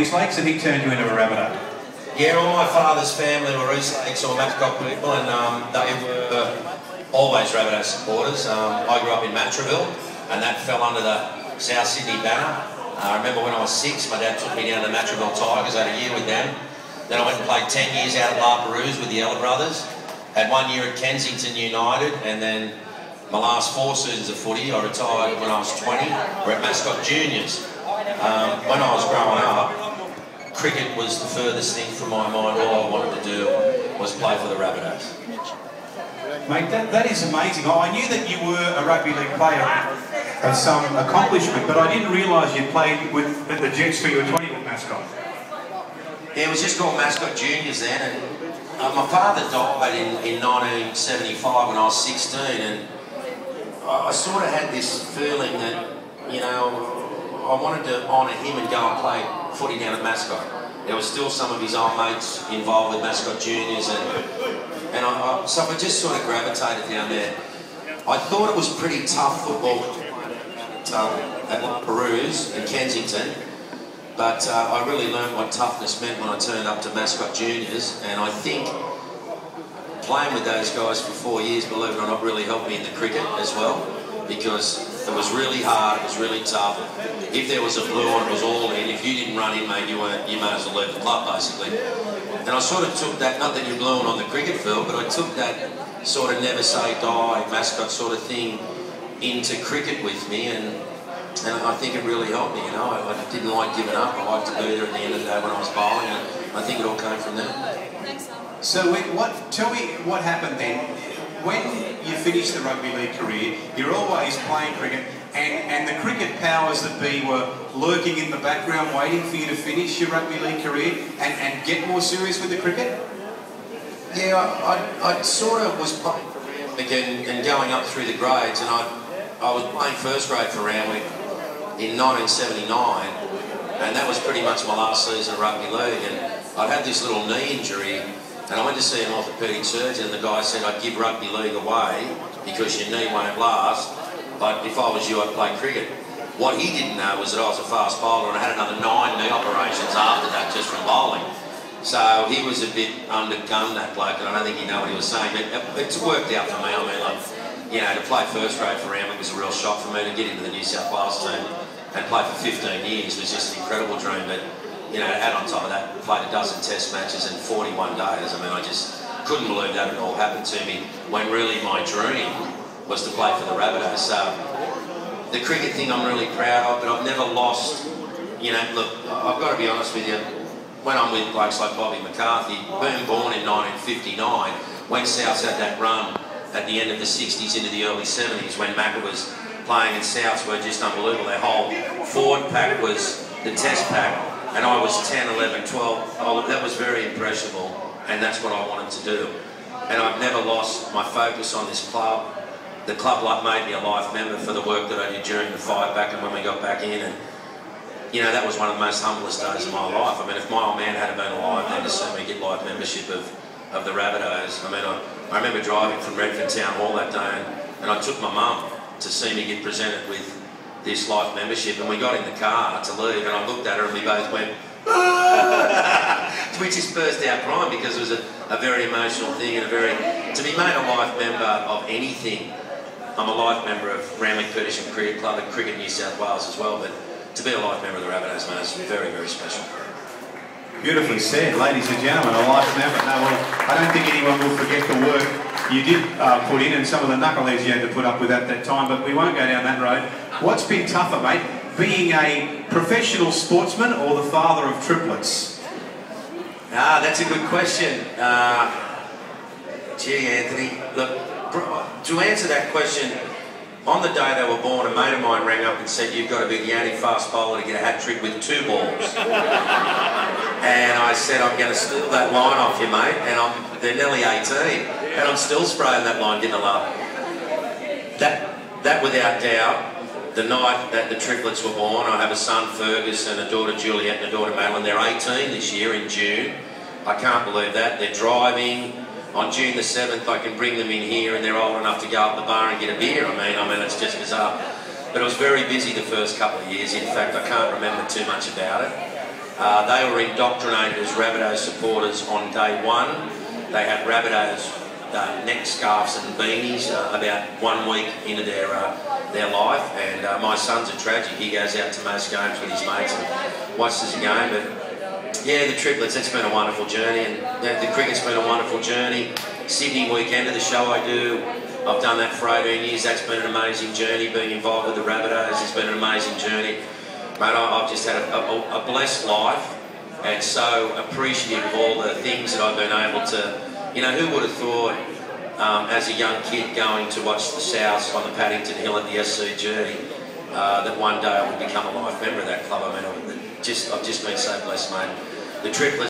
East Lakes and he turned you into a Rabbitoh? Yeah, all my father's family were East Lakes or Mascot people, and they were always Rabbitoh supporters. I grew up in Matraville, and that fell under the South Sydney banner. I remember when I was 6, my dad took me down to the Matraville Tigers. I had a year with them. Then I went and played 10 years out at La Perouse with the Ella brothers. Had 1 year at Kensington United, and then my last 4 seasons of footy, I retired when I was 20. We're at Mascot Juniors. When I was growing up, cricket was the furthest thing from my mind. All I wanted to do was play for the Rabbitohs. Mate, that is amazing. I knew that you were a rugby league player of some accomplishment, but I didn't realise you played with at the Jets till you were 20 with Mascot. Yeah, it was just called Mascot Juniors then, and my father died in 1975 when I was 16, and I sort of had this feeling that, you know, I wanted to honour him and go and play footy down at Mascot. There was still some of his old mates involved with Mascot Juniors, and so I just sort of gravitated down there. I thought it was pretty tough football at La Perouse in Kensington, but I really learned what toughness meant when I turned up to Mascot Juniors, and I think playing with those guys for 4 years, believe it or not, really helped me in the cricket as well, because it was really hard, it was really tough. If there was a blue on, it was all in. If you didn't run in, mate, you might as well leave the club, basically. And I sort of took that, not that you're gluing on the cricket field, but I took that sort of never say die, Mascot sort of thing into cricket with me, and I think it really helped me, you know. I didn't like giving up. I liked to be there at the end of the day when I was bowling, and I think it all came from there. So tell me what happened then. When you finished the rugby league career, you're always playing cricket, and the cricket powers that be were lurking in the background waiting for you to finish your rugby league career and get more serious with the cricket? Yeah, I sort of was playing for Randwick and going up through the grades, and I was playing first grade for Randwick in 1979, and that was pretty much my last season of rugby league, and I'd had this little knee injury. And I went to see an orthopaedic surgeon, and the guy said I'd give rugby league away because your knee won't last, but if I was you, I'd play cricket. What he didn't know was that I was a fast bowler, and I had another 9 knee operations after that just from bowling. So he was a bit undergunned, that bloke, and I don't think he knew what he was saying, but it's worked out for me. I mean, like, you know, to play first grade for Randwick was a real shock for me. To get into the New South Wales team and play for 15 years was just an incredible dream. But you know, add on top of that, played a dozen test matches in 41 days. I mean, I just couldn't believe that it all happened to me when really my dream was to play for the Rabbitohs. So the cricket thing I'm really proud of, but I've never lost, you know, look, I've got to be honest with you, when I'm with blokes like Bobby McCarthy, being born in 1959, when Souths had that run at the end of the 60s into the early 70s, when Macca was playing and Souths were just unbelievable. Their whole forward pack was the test pack. And I was 10, 11, 12, that was very impressionable, and that's what I wanted to do. And I've never lost my focus on this club. The club made me a life member for the work that I did during the fight back and when we got back in. And, you know, that was one of the most humblest days of my life. I mean, if my old man had been alive then to see me get life membership of the Rabbitohs, I mean, I remember driving from Redfern Town Hall that day, and I took my mum to see me get presented with this life membership, and we got in the car to leave, and I looked at her and we both went, we just burst out crying because it was a very emotional thing, and to be made a life member of anything. I'm a life member of Randwick Petersham Cricket Club and Cricket New South Wales as well, but to be a life member of the Rabbitohs, man, is very, very special. Beautifully said, ladies and gentlemen, a life member. No, well, I don't think anyone will forget the work you did put in and some of the knuckleheads you had to put up with at that time, but we won't go down that road. What's been tougher, mate, being a professional sportsman or the father of triplets? That's a good question. Gee, Anthony, look, to answer that question, on the day they were born, a mate of mine rang up and said, you've got to be the only fast bowler to get a hat-trick with 2 balls. And I said, I'm going to steal that line off you, mate, and they're nearly 18, and I'm still spraying that line, getting a laugh. That without doubt, the night that the triplets were born, I have a son, Fergus, and a daughter, Juliet, and a daughter, Madeline. They're 18 this year in June. I can't believe that. They're driving. On June the 7th, I can bring them in here, and they're old enough to go up the bar and get a beer. I mean, it's just bizarre. But it was very busy the first couple of years. In fact, I can't remember too much about it. They were indoctrinated as Rabbitohs supporters on day one. They had Rabbitohs neck scarves and beanies about 1 week into their life. And my son's a tragic. He goes out to most games with his mates and watches the game. But yeah, the triplets, it's been a wonderful journey, and the cricket's been a wonderful journey. Sydney weekend of the show I do, I've done that for 18 years. That's been an amazing journey. Being involved with the Rabbitohs has been an amazing journey. Mate, I've just had a blessed life, and so appreciative of all the things that I've been able to, you know, who would have thought as a young kid going to watch the Souths on the Paddington Hill at the SCG that one day I would become a life member of that club. I mean, I've just been so blessed, mate. The triplets